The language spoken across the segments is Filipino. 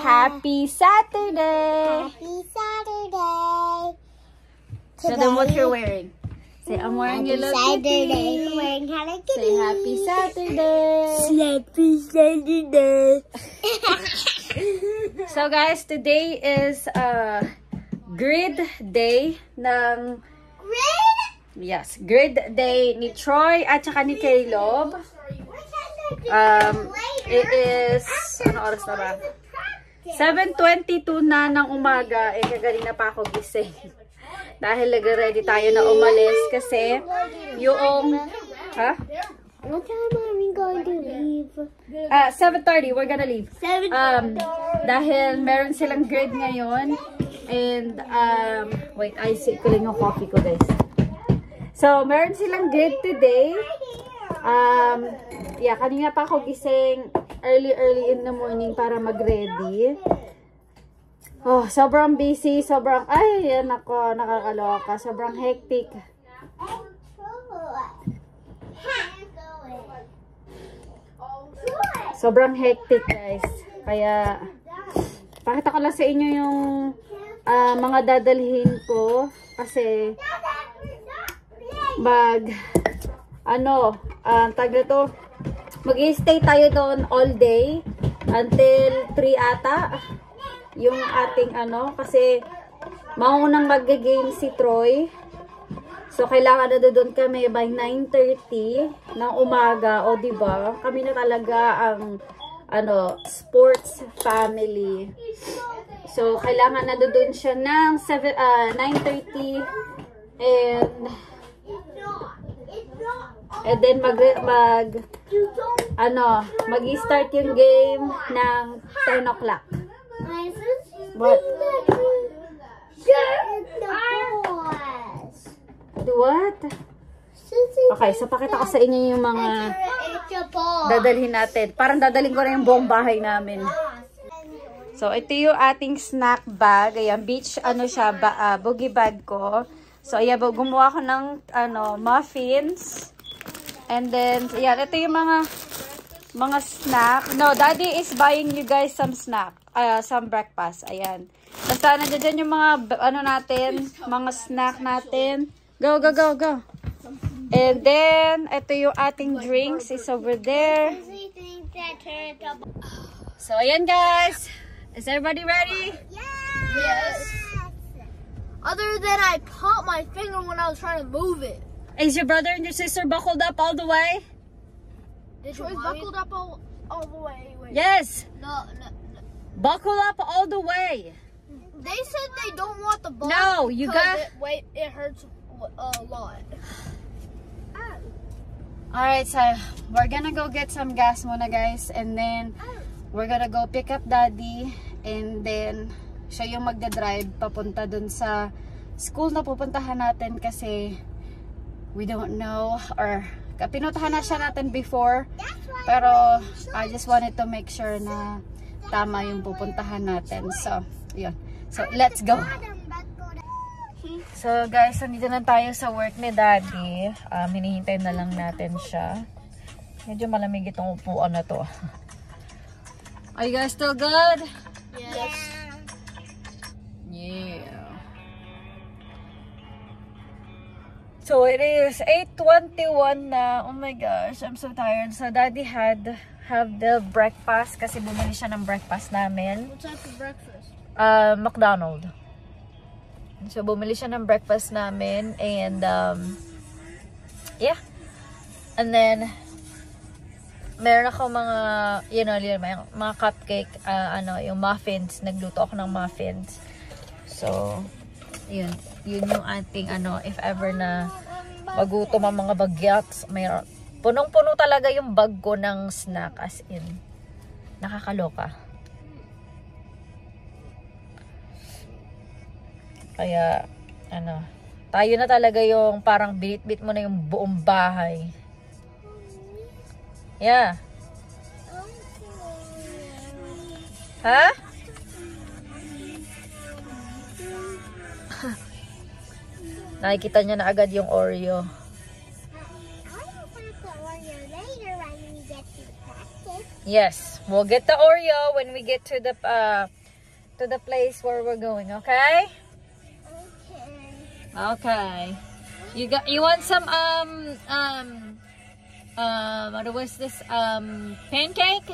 Happy Saturday! Happy Saturday! Show them what you're wearing. Say, I'm wearing Hello Kitty. I'm wearing Hello Kitty. Say, Happy Saturday! Happy Saturday! So guys, today is grid day ng... Grid? Yes, grid day ni Troy at saka ni Caleb. It is... Ano oras na ba? 7:22 na ng umaga. Eh, kaganina pa ako gising. Dahil nag-ready tayo na umalis kasi yung... Ha? What time are we going to leave? 7:30, we're gonna leave. Dahil meron silang grade ngayon. And, wait, I-sip ko lang yung coffee ko, guys. So, meron silang grade today. Yeah, kanina pa ako gising early in the morning para mag-ready. Oh, sobrang busy, sobrang, ay, yan ako, nakakaloka. Sobrang hectic. Sobrang hectic, guys. Kaya, pakita ko lang sa inyo yung mga dadalhin ko. Kasi, taga to, mag-i-stay tayo doon all day until 3 ata yung ating kasi maunang mag-game si Troy, so kailangan na doon kami by 9:30 ng umaga, o diba kami na talaga ang sports family, so kailangan na doon siya ng 9:30 and then mag-start yung game ng 10 o'clock. What? What? Okay, so pakita ko sa inyo yung mga dadalhin natin. Parang dadalhin ko na yung buong bahay namin. So, ito yung ating snack bag. Ayan, beach, boogie bag ko. So, ayan, gumawa ko ng, muffins. And then, ayan, ito yung mga snack. No, Daddy is buying you guys some snack. Some breakfast. Ayan. Basta, nandiyan yung mga, natin, mga snack natin. Go, go, go, go. And then, ito yung ating drinks is over there. So, ayan guys. Is everybody ready? Yes. Other than I popped my finger when I was trying to move it. Is your brother and your sister buckled up all the way? Did you buckled up all the way? Wait. Yes. No. Buckle up all the way. They said they don't want the ball. No, you got. It hurts a lot. Alright, so we're gonna go get some gas muna, guys, and then we're gonna go pick up Daddy, and then siya yung magdadrive papunta dun sa school na pupuntahan natin kasi we don't know, or pinuntahan na siya natin before, pero I just wanted to make sure na tama yung pupuntahan natin. So, yun. So, let's go. So, guys, nandito na tayo sa work ni Daddy. Hinihintay na lang natin siya. Medyo malamig itong upuan na to. Are you guys still good? Yes. Yeah. So, it is 8:21 na. Oh my gosh, I'm so tired. So, Daddy have the breakfast kasi bumili siya ng breakfast namin. What type of breakfast? McDonald's. So, bumili siya ng breakfast namin and yeah. And then meron ako mga mga cupcake, yung muffins. Nagluto ako ng muffins. So, yun yung ating if ever na magutom ang mga bagyats, mayroon. Punong-puno talaga yung bag ko ng snack, as in. Nakakaloka. Kaya, tayo na talaga yung parang binit-bit mo na yung buong bahay. Yeah. Ha? Nakikita niya na agad yung Oreo. Yes, we'll get the Oreo when we get to the to the place where we're going, okay? Okay. Okay. You want some what was this pancake?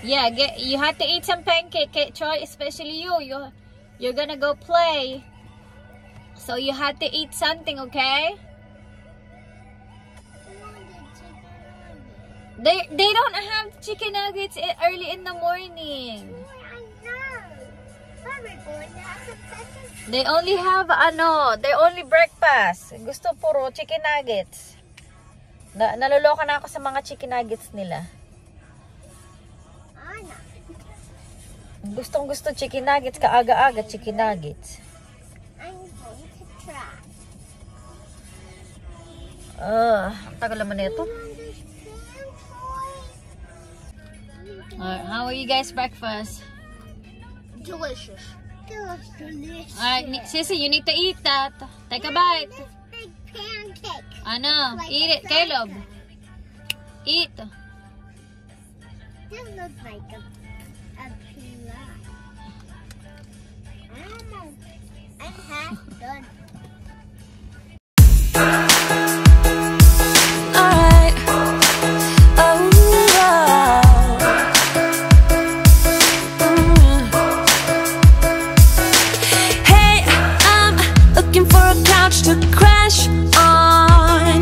Yeah, you have to eat some pancake, Troy, especially you're gonna go play. So you have to eat something, okay? They don't have chicken nuggets early in the morning. They only have they only breakfast. Gusto puro chicken nuggets. Naloloka na ako sa mga chicken nuggets nila. Gustong-gusto chicken nuggets, kaaga-aga chicken nuggets. I'm going to try. Ang tagal naman nito. How are you guys' breakfast? Delicious. Delicious. Alright, Sissy, you need to eat that. Take a bite. This big pancake. Like eat it, Caleb. Eat. This looks like a pizza. I'm half done. Alright. Hey, I'm looking for a couch to crash on.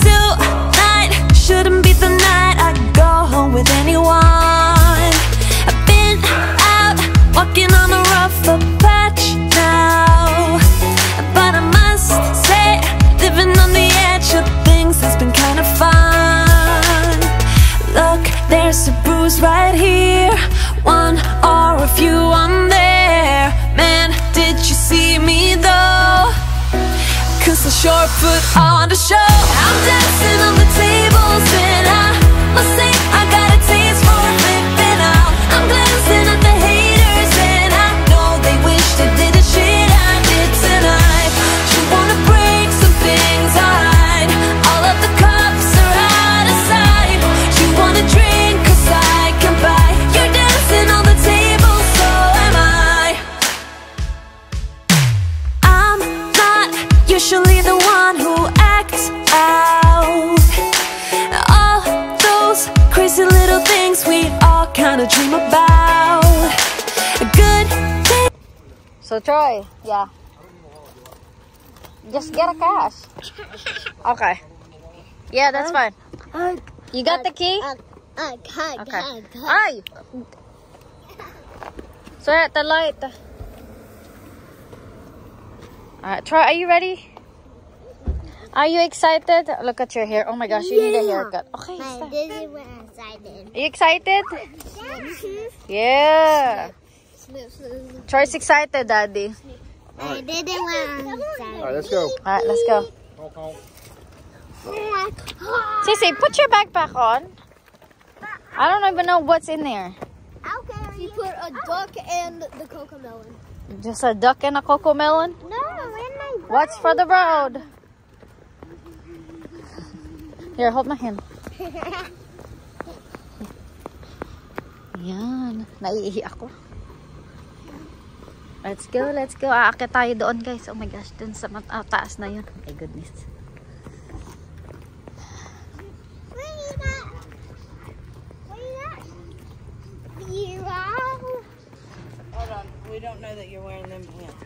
Tonight shouldn't be the night I go home with anyone. I've been out walking on a rougher patch now, but I must say, living on the edge of things has been kind of fun. Look, there's a bruise right here, one or a few on there. Man, did you see me though? 'Cause I sure put on the show. I'm dancing on the tables and I must say I got a taste for flipping out. I'm glancing at the haters and I know they wish they did the shit I did tonight. You wanna break some things, alright. All of the cups are out of sight. You wanna drink 'cause I can buy. You're dancing on the table, so am I. I'm not usually the one who acts out. All those crazy little things we all kind of dream about. A good day. So Troy, yeah. Just get a cash. Okay. Yeah, that's fine. You got the key? Okay. Ay! So at the light. Alright, Troy, are you ready? Are you excited? Look at your hair. Oh my gosh, you need a haircut. Okay, stop. This is what I'm excited. Are you excited? Yeah. Troy's excited, Daddy. I didn't want to. Alright, let's go. Alright, let's go. Sissy, put your backpack on. I don't even know what's in there. He put a duck and the cocomelon. Just a duck and a cocoa melon? No, in my What's for the road? Here, hold my hand. Yan. Naiihi ako. Let's go, let's go. Aakit tayo doon, guys. Oh my gosh, dun sa taas na yun. My goodness. Hold on, we don't know that you're wearing them pants.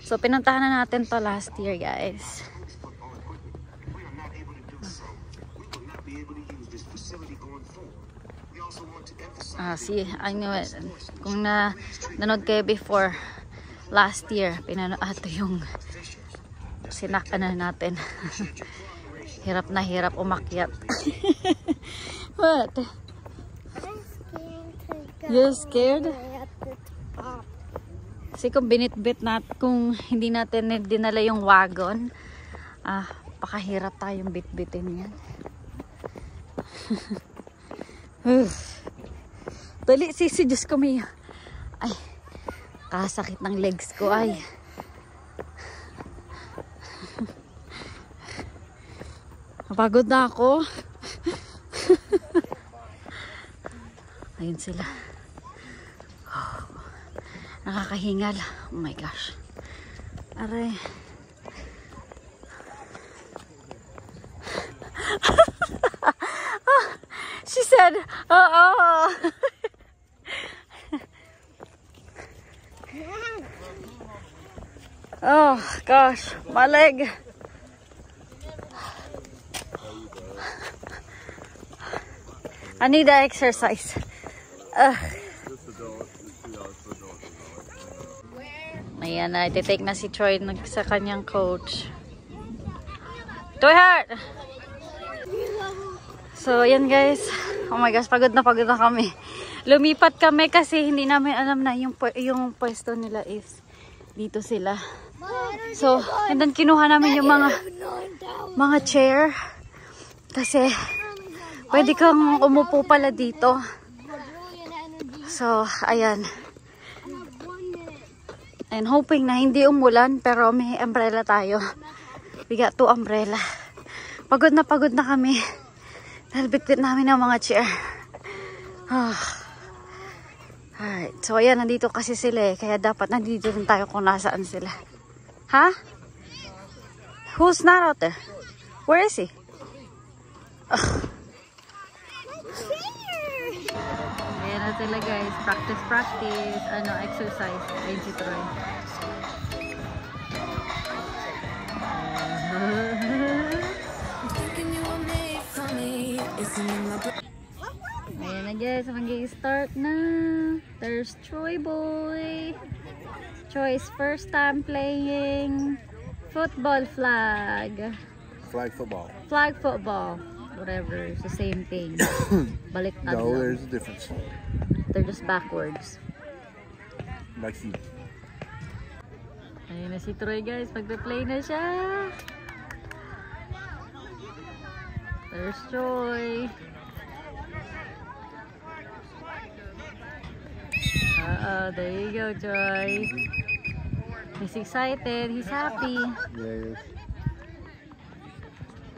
So, pinuntahan na natin to last year, guys. See, I knew it. Kung nanood kayo before, last year, ito yung sinakanan natin. Hirap na hirap umakyat. What? You're scared? Kasi kung binitbit natin, kung hindi natin dinala yung wagon, pakahirap tayong bitbitin yan. Dali, Sisi, Diyos ko, may ay, kasakit ng legs ko, ay. Kapagod na ako. Ayun sila. Oh, nakakahingal. Oh my gosh. Aray. She said, oh. Oh gosh, my leg. I need to exercise. Ayan na, iti-take na si Troy sa kanyang coach. Troy Heart! So, ayan guys. Oh my gosh, pagod na kami. Lumipat kami kasi hindi namin alam na yung pwesto nila is dito sila. So, and then kinuha namin yung mga chair. Kasi, pwede kang umupo pala dito. So, ayan. And hoping na hindi umulan, pero may umbrella tayo. We got 2 umbrella. Pagod na kami. Dahil bitbit namin ang mga chair. Alright. So, ayan, nandito kasi sila eh. Kaya dapat nandito rin tayo kung nasaan sila. Ha? Who's not out there? Where is he? Ayan na sila guys. Practice. Exercise. Ayun si Troy. Ayan na guys. Mag-i-start na. There's Troy boy. Troy's first time playing football flag. Flag football. Flag football. Whatever. It's the same thing. Baliktad No, lang. there's a difference. They're just backwards. Like you. Ayun na si Troy guys. Magpe-play na siya. There's Troy. There you go, Troy. He's excited. He's happy. Yeah, he is.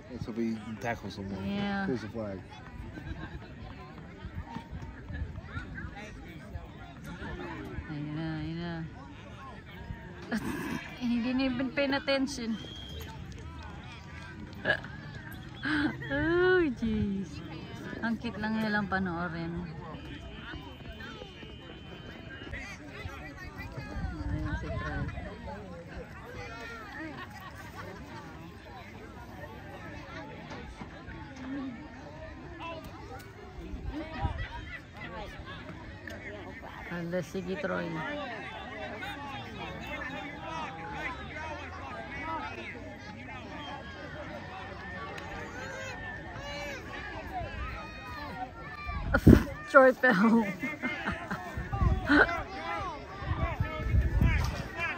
Let's hope he can tackle someone. Yeah. Here's the flag. Ayun na. He didn't even pay attention. Oh, jeez. Ang cute lang nilang panoorin. Ayun si Troy. Hala, sige Troy. Troy fell.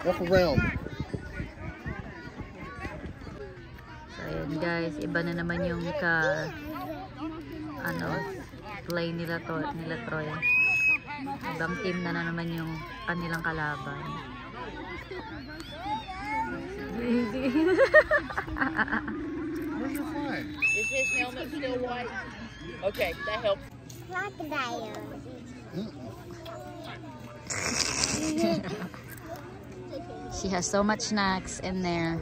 Walk around. So ayan guys, iba na naman yung play nila Troy. Ibang team na naman yung kanilang kalaban. Where's your flag? Is his helmet still white? Okay, that helps. Crocodile. She has so much snacks in there.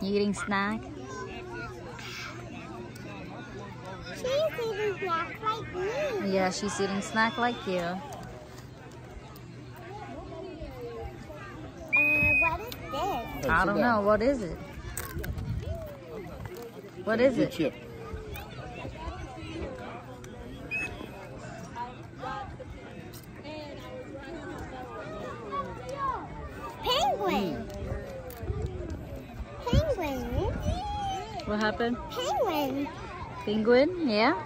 You eating snack? She's eating snack like me. Yeah, she's eating snack like you. What is this? I don't know. What is it? What is it? Chip. Penguin. Penguin. What happened? Penguin. Penguin? Yeah.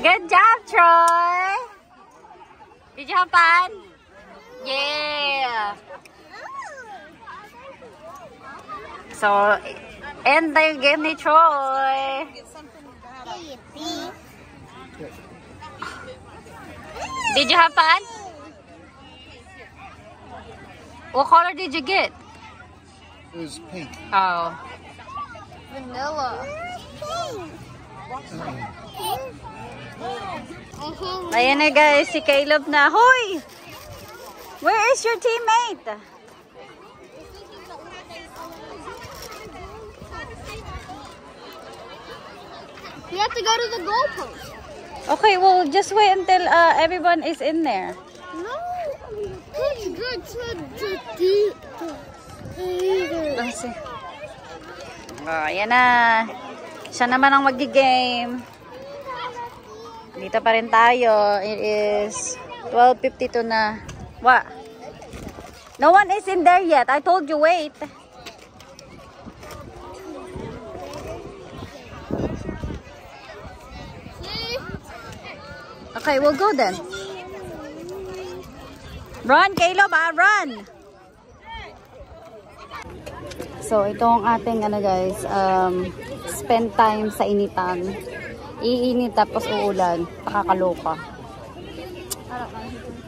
Good job, Troy. Did you have fun? Yeah. So, end the game ni Troy. Did you have fun? What color did you get? It was pink. Oh. Vanilla. Ayan na guys, si Caleb na. Hoy! Where is your teammate? You have to go to the goalpost. Okay, well, just wait until everyone is in there. No, let's go to the Kasi. Oh, ayan na. Siya naman ang mag-game. Dito pa rin tayo. It is 12:52 na. What? No one is in there yet. I told you wait. Okay, we'll go then. Run, Caleb, run! So, ito ang ating guys, spend time sa initan. Iinit tapos uulan. Nakakaloka.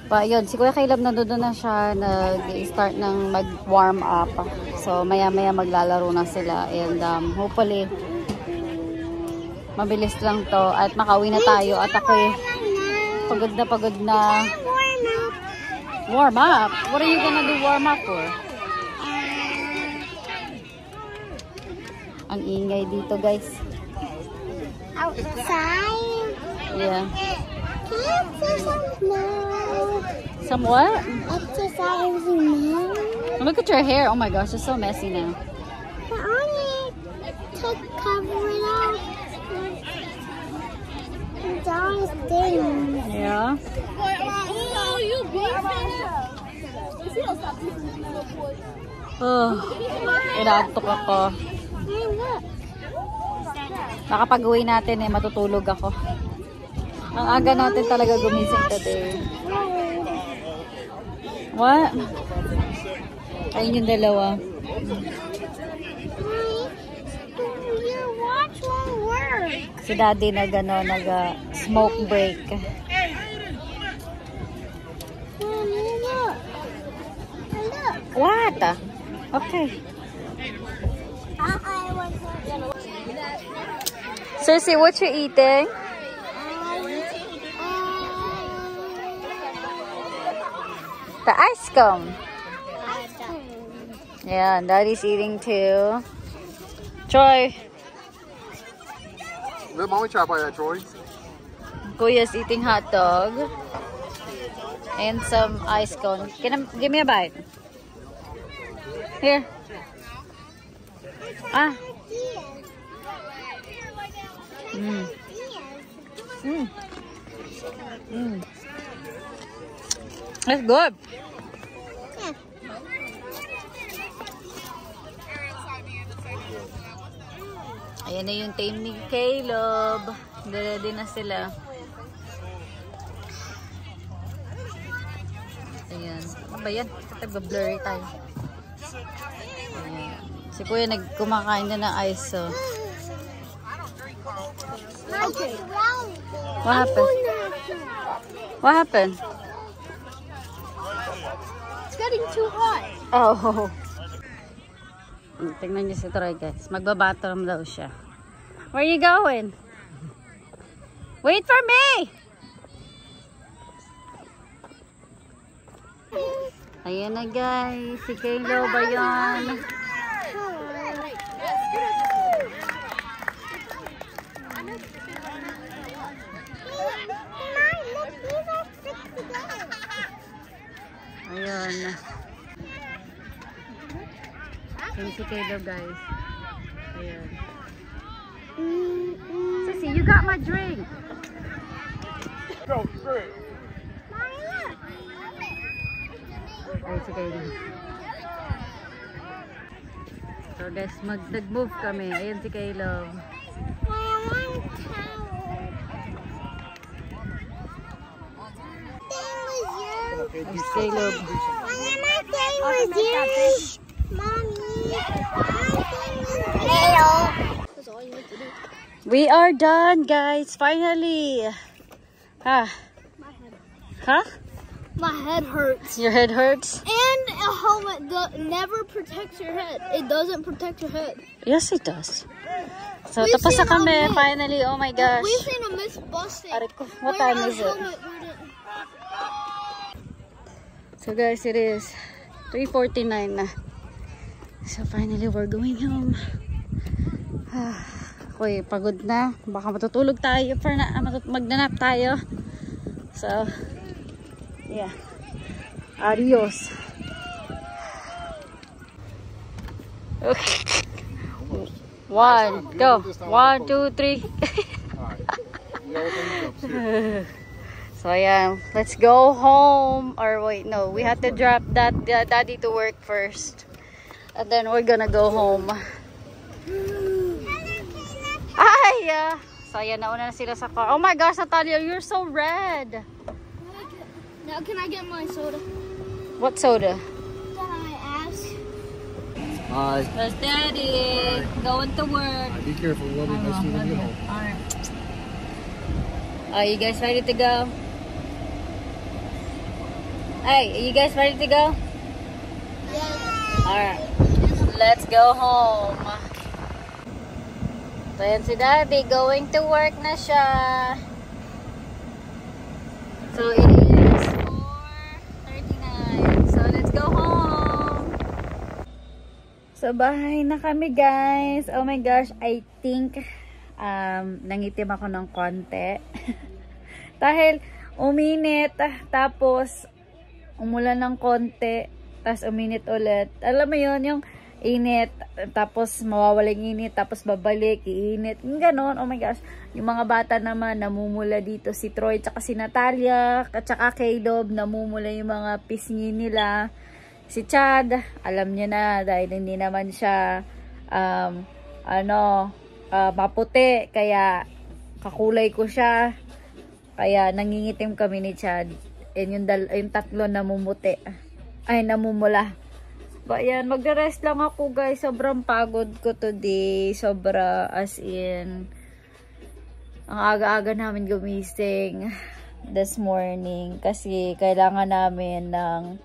Pa, yun, si Kuya Caleb nandoon na siya, nag-start ng mag-warm up. So, maya-maya maglalaro na sila. And hopefully, mabilis lang to at makauwi na tayo. At ako'y pagod na. Warm up? What are you gonna do warm up for? Ang ingay dito, guys. outside. Yeah. Can you exercise now? Some what? Exercising now. Look at your hair. Oh my gosh, it's so messy now. But only to cover it up. It's always thin. Yeah. Oh, you Oh, inaantok ako. Hey, look. Nakapag-uwi natin matutulog ako. Ang aga natin talaga gumising today. What? Ayun yung dalawa. Your watch won't work. Si Daddy smoke break. Mommy, look. Look. What? Okay. Cersei, what you eating? The ice cone. Yeah, and Daddy's eating too. Troy. Let mommy try by that, Troy. Kuya's eating hot dog. And some ice cone. Give me a bite. Here. Ah. Mm. Mm. Mm. That's good. Ayan na yung team ni Caleb. Ready na sila. Ayan. Ano ba yan? Nag-blurry tayo. Ayan. Si Kuya kumakain na ng ice. So. Okay. What happened? What happened? It's getting too hot. Oh. Tingnan niyo si Troy, guys. Magbabathroom daw siya. Where you going? Wait for me! Ayan na, guys. Si Caleb ba yan? Ayan. Ayan si Caleb, guys. Ayan. Sissy, you got my drink. Go, straight. Ayan si Caleb. So guys, nag-move kami. Ayan si Caleb. Ayan si Caleb. We are done, guys. Finally. Ah. Huh? My head hurts. Your head hurts? And a helmet never protects your head. It doesn't protect your head. Yes, it does. So, tapos na kami. Finally, oh my gosh. We've seen a miss busting. What time is it? So guys, it is 3:49 na. So finally, we're going home. Okay, pagod na. Baka matutulog tayo for na magdanap tayo. So, yeah. Adios. Okay. 1, go. 1, 2, 3. So yeah, let's go home. Or wait, no, we have to drop daddy to work first, and then we're gonna go home. Ay, so yeah, nauna na sila sa car. Oh my gosh, Natalia, you're so red. Now can I get my soda? What soda? Can I ask? Hi. There's daddy going to work. Be careful. We'll be nice to you home. Alright. Are you guys ready to go? Hey, are you guys ready to go? Yes. Alright. Let's go home. So yan si daddy, going to work na siya. So it is 4:39. So let's go home. So bahay na kami guys. Oh my gosh, I think nangitim ako ng konti. Dahil uminit, tapos umulan ng konti, tapos uminit ulit. Alam mo yun, yung init, tapos mawawala yung init, tapos babalik, iinit. Yung ganon, oh my gosh. Yung mga bata naman, namumula dito. Si Troy, tsaka si Natalia, at tsaka Caleb, namumula yung mga pisngi nila. Si Chad, alam niya na, dahil hindi naman siya, maputi, kaya kakulay ko siya. Kaya nangingitim kami ni Chad. And yung tatlo namumuti. Ay, namumula. But yan, magre-rest lang ako guys. Sobrang pagod ko today. Sobra, as in, ang aga-aga namin gumising this morning. Kasi kailangan namin ng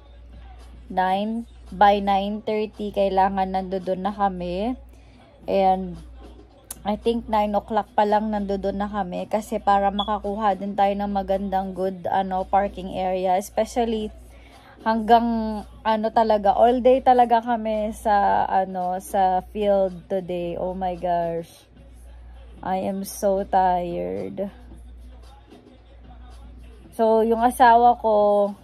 by 9:30, kailangan nandoon na kami. And I think 9 o'clock pa lang nandoon na kami kasi para makakuha din tayo ng magandang good parking area, especially hanggang talaga all day talaga kami sa sa field today. Oh my gosh, I am so tired. So yung asawa ko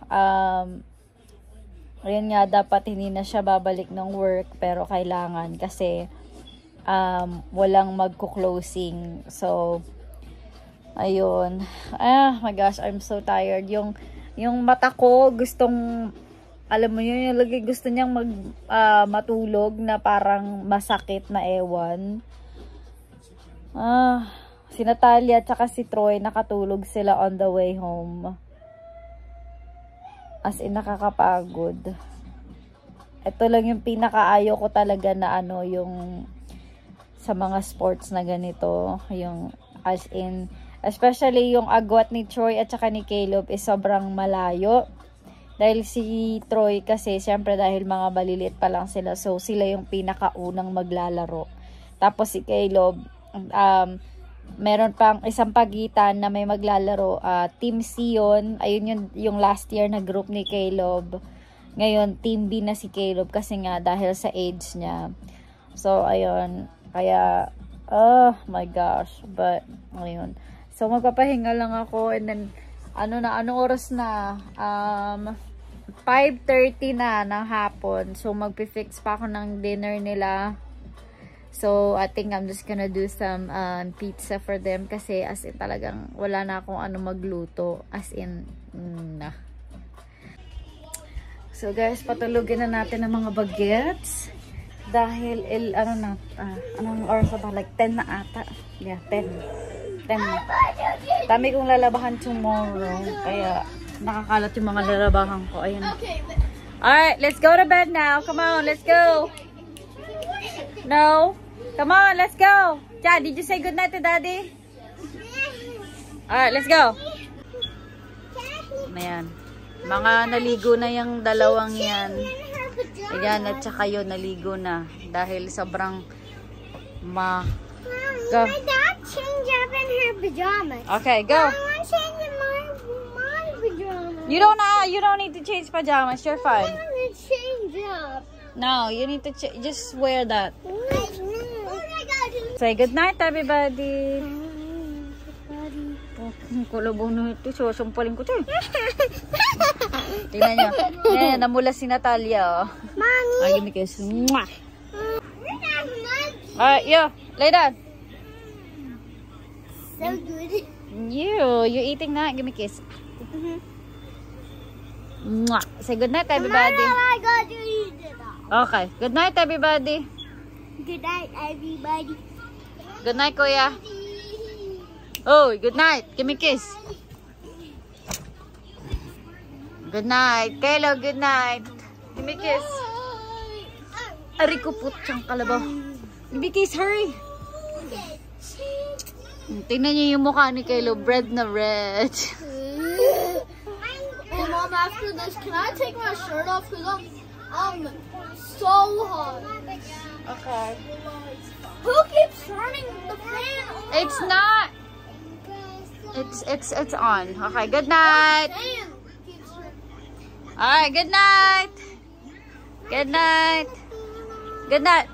ayun nga, dapat hindi na siya babalik ng work pero kailangan kasi walang magko-closing. So, ayun. Ah, my gosh, I'm so tired. Yung mata ko, gustong, alam mo yun, yung lagi gusto niyang matulog na parang masakit na ewan. Si Natalia at saka si Troy, nakatulog sila on the way home. As in, nakakapagod. Ito lang yung pinakaayo ko talaga na yung sa mga sports na ganito, yung as in, especially yung agwat ni Troy at saka ni Caleb is sobrang malayo. Dahil si Troy kasi, syempre dahil mga baliliit pa lang sila, so sila yung pinakaunang maglalaro. Tapos si Caleb, meron pang isang pagitan na may maglalaro, Team C yun, ayun yung last year na group ni Caleb. Ngayon, Team B na si Caleb kasi nga dahil sa age niya. So, ayun. Kaya, oh my gosh. But, ayun. So, magpapahinga lang ako. And then, anong oras na? 5:30 na ng hapon. So, magpifix pa ako ng dinner nila. So, I think I'm just gonna do some pizza for them. Kasi, as in, talagang wala na akong magluto. As in, So, guys, patulugin na natin ang mga bagets. Dahil, anong oras ba? Like 10 na ata. Yeah, 10 na. Dami kong lalabahan tomorrow. Kaya, nakakalat yung mga lalabahan ko. Ayun. Alright, let's go to bed now. Come on, let's go. No? Come on, let's go. Chad, did you say goodnight to Daddy? Alright, let's go. Ayan. Mga naligo na yung dalawang yan. Ayan, at saka yun, naligo na. Dahil sobrang My dad changed up in her pajamas. Okay, go. I want to change in my pajamas. You don't need to change pajamas. You're I fine. want to change up. No, you need to just wear that. What I got? Say good night, everybody. Kulubong na ito. Susumpalin ko ito. Tingnan nyo. Yan, namula si Natalia. Oh. Mommy. Ay, give me a kiss. Mwah. Alright, yo. Lay down. So good. You eating that? Give me a kiss. Mwah. Say good night, everybody. I got to eat it. Okay. Good night, everybody. Good night, everybody. Good night, Kuya. Oh, good night. Give me a kiss. Good night. Kaylo, good night. Give me a kiss. Ari ko put siyang kalabaw. Give me a kiss, hurry. Tingnan niyo yung mukha ni Kaylo. Red na red. Hey, Mom, after this, can I take my shirt off? Because I'm so hot. Okay. Who keeps turning the fan on? It's not. It's on. Okay, good night. Fan keeps turning. Alright, good night. Good night. Good night.